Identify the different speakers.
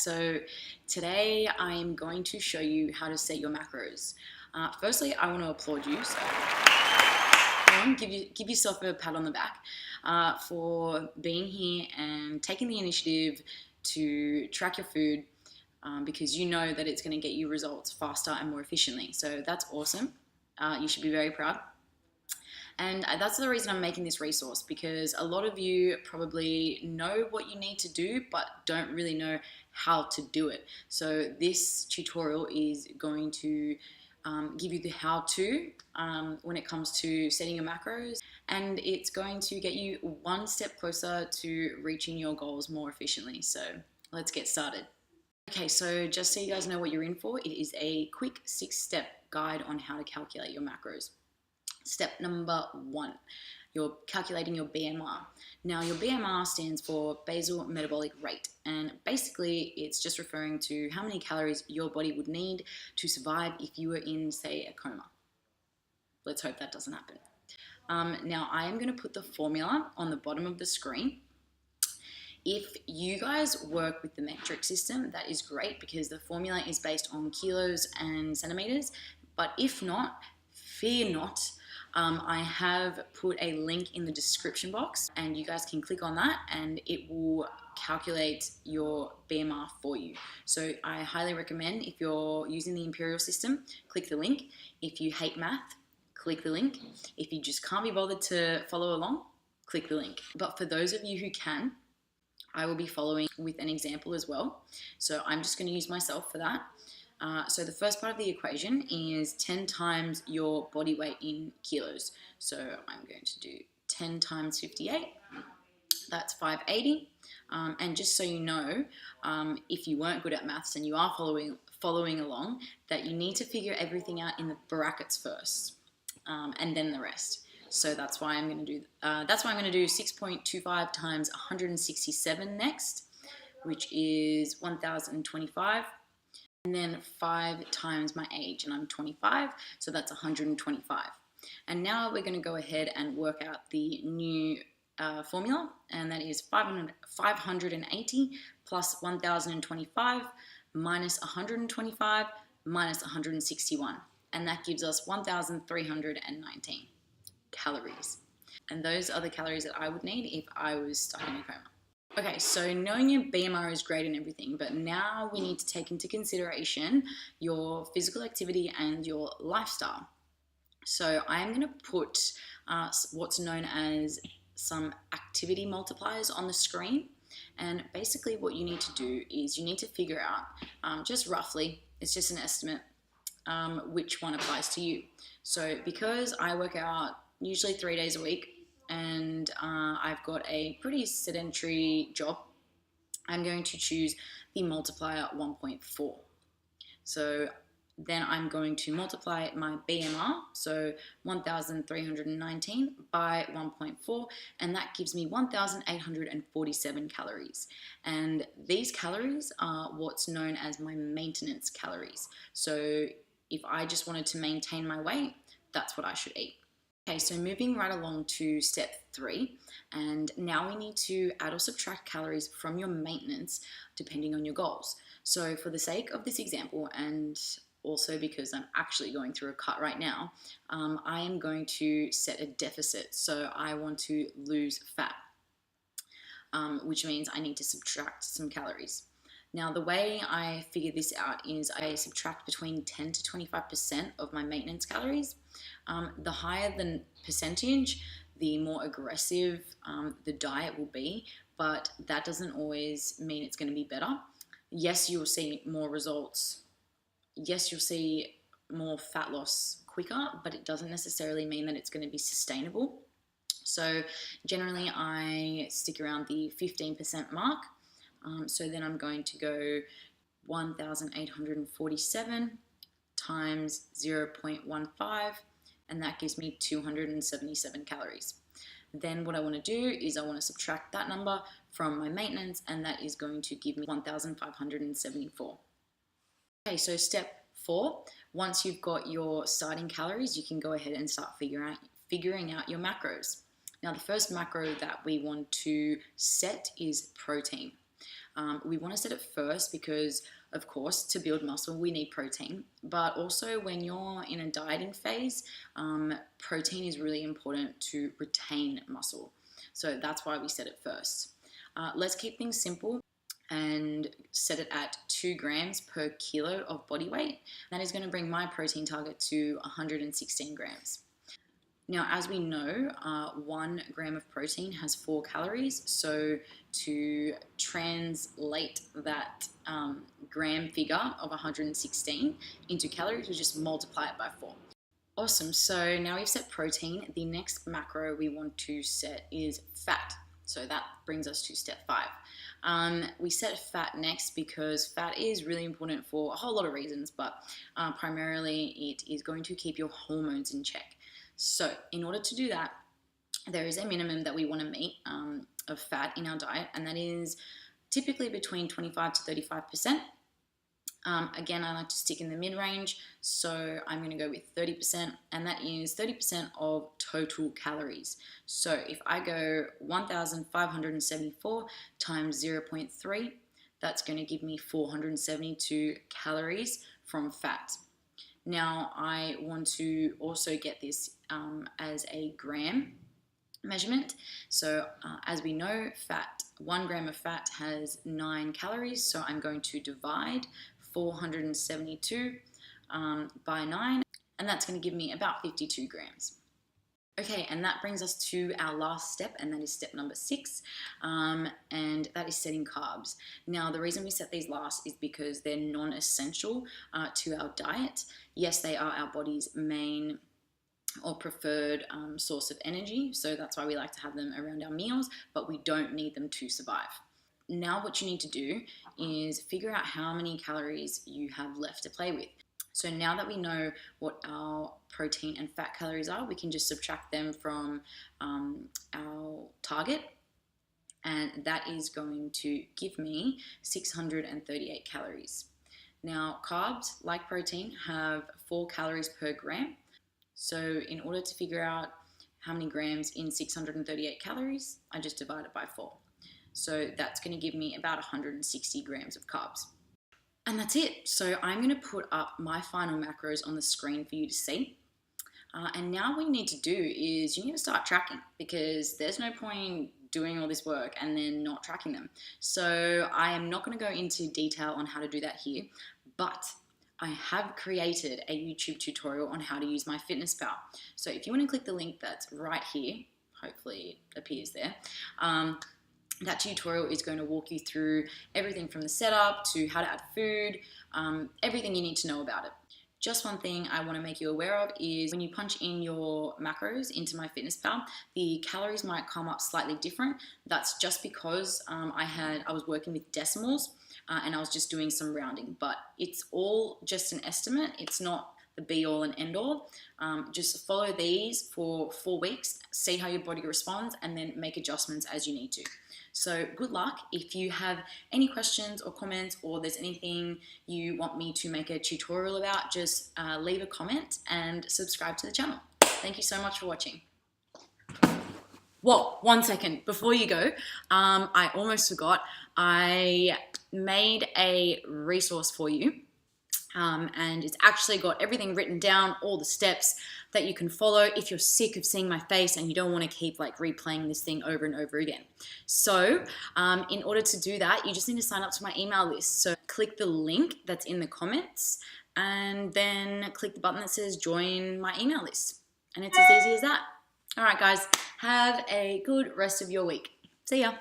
Speaker 1: So today I'm going to show you how to set your macros. Firstly, I want to applaud you. So give yourself a pat on the back for being here and taking the initiative to track your food because you know that it's going to get you results faster and more efficiently. So that's awesome. You should be very proud. And that's the reason I'm making this resource, because a lot of you probably know what you need to do, but don't really know how to do it. So this tutorial is going to give you the how-to when it comes to setting your macros, and it's going to get you one step closer to reaching your goals more efficiently. So let's get started. Okay, so just so you guys know what you're in for, it is a quick 6-step guide on how to calculate your macros. Step number 1, you're calculating your BMR. Now, your BMR stands for basal metabolic rate, and basically it's just referring to how many calories your body would need to survive if you were in, say, a coma. Let's hope that doesn't happen. Now, I am going to put the formula on the bottom of the screen. If you guys work with the metric system, that is great, because the formula is based on kilos and centimeters. But if not, fear not. I have put a link in the description box, and you guys can click on that and it will calculate your BMR for you. So I highly recommend, if you're using the imperial system, click the link. If you hate math, click the link. If you just can't be bothered to follow along, click the link. But for those of you who can, I will be following with an example as well. So I'm just going to use myself for that. So the first part of the equation is 10 times your body weight in kilos. So I'm going to do 10 times 58. That's 580. And just so you know, if you weren't good at maths and you are following along, that you need to figure everything out in the brackets first, and then the rest. So that's why I'm going to do 6.25 times 167 next, which is 1,025. And then 5 times my age, and I'm 25, so that's 125. And now we're going to go ahead and work out the new formula, and that is 580 plus 1025 minus 125 minus 161, and that gives us 1,319 calories. And those are the calories that I would need if I was stuck in a coma. Okay, so knowing your BMR is great and everything, but now we need to take into consideration your physical activity and your lifestyle. So I'm going to put what's known as some activity multipliers on the screen. And basically what you need to do is you need to figure out, just roughly, it's just an estimate, which one applies to you. So because I work out usually 3 days a week, and I've got a pretty sedentary job, I'm going to choose the multiplier 1.4. So then I'm going to multiply my BMR, so 1,319 by 1.4, and that gives me 1,847 calories. And these calories are what's known as my maintenance calories. So if I just wanted to maintain my weight, that's what I should eat. Okay, so moving right along to step 3, and now we need to add or subtract calories from your maintenance depending on your goals. So for the sake of this example, and also because I'm actually going through a cut right now, I am going to set a deficit. So I want to lose fat, which means I need to subtract some calories. Now, the way I figure this out is I subtract between 10 to 25% of my maintenance calories. The higher the percentage, the more aggressive the diet will be, but that doesn't always mean it's going to be better. Yes, you'll see more results. Yes, you'll see more fat loss quicker, but it doesn't necessarily mean that it's going to be sustainable. So generally, I stick around the 15% mark. So then I'm going to go 1,847 times 0.15, and that gives me 277 calories. Then what I want to do is I want to subtract that number from my maintenance, and that is going to give me 1,574. Okay, so step 4, once you've got your starting calories, you can go ahead and start figuring out your macros. Now, the first macro that we want to set is protein. We want to set it first because, of course, to build muscle, we need protein. But also when you're in a dieting phase, protein is really important to retain muscle. So that's why we set it first. Let's keep things simple and set it at 2 grams per kilo of body weight. That is going to bring my protein target to 116 grams. Now, as we know, 1 gram of protein has 4 calories. So to translate that gram figure of 116 into calories, we just multiply it by 4. Awesome. So now we've set protein. The next macro we want to set is fat. So that brings us to step 5. We set fat next because fat is really important for a whole lot of reasons, but primarily it is going to keep your hormones in check. So in order to do that, there is a minimum that we want to meet of fat in our diet, and that is typically between 25 to 35%. Again, I like to stick in the mid-range, so I'm going to go with 30%, and that is 30% of total calories. So if I go 1,574 times 0.3, that's going to give me 472 calories from fat. Now, I want to also get this as a gram measurement. So as we know, 1 gram of fat has 9 calories, so I'm going to divide 472 by 9, and that's going to give me about 52 grams. Okay, and that brings us to our last step, and that is step number 6, and that is setting carbs. Now, the reason we set these last is because they're non-essential to our diet. Yes, they are our body's main or preferred source of energy, so that's why we like to have them around our meals, but we don't need them to survive. Now what you need to do is figure out how many calories you have left to play with. So now that we know what our protein and fat calories are, we can just subtract them from our target, and that is going to give me 638 calories. Now, carbs, like protein, have 4 calories per gram. So in order to figure out how many grams in 638 calories, I just divide it by 4. So that's going to give me about 160 grams of carbs. And that's it. So I'm going to put up my final macros on the screen for you to see. And now what you need to do is you need to start tracking, because there's no point doing all this work and then not tracking them. So I am not going to go into detail on how to do that here, but I have created a YouTube tutorial on how to use MyFitnessPal. So if you want to click the link that's right here, hopefully it appears there, that tutorial is going to walk you through everything from the setup to how to add food, everything you need to know about it. Just one thing I want to make you aware of is when you punch in your macros into MyFitnessPal, the calories might come up slightly different. That's just because I was working with decimals and I was just doing some rounding, but it's all just an estimate. It's not the be all and end all. Just follow these for 4 weeks, see how your body responds, and then make adjustments as you need to. So good luck. If you have any questions or comments, or there's anything you want me to make a tutorial about, just leave a comment and subscribe to the channel. Thank you so much for watching. Whoa, 1 second before you go, I almost forgot. I made a resource for you. And it's actually got everything written down, all the steps that you can follow if you're sick of seeing my face and you don't want to keep replaying this thing over and over again. So in order to do that, you just need to sign up to my email list. So click the link that's in the comments and then click the button that says join my email list. And it's as easy as that. All right, guys, have a good rest of your week. See ya.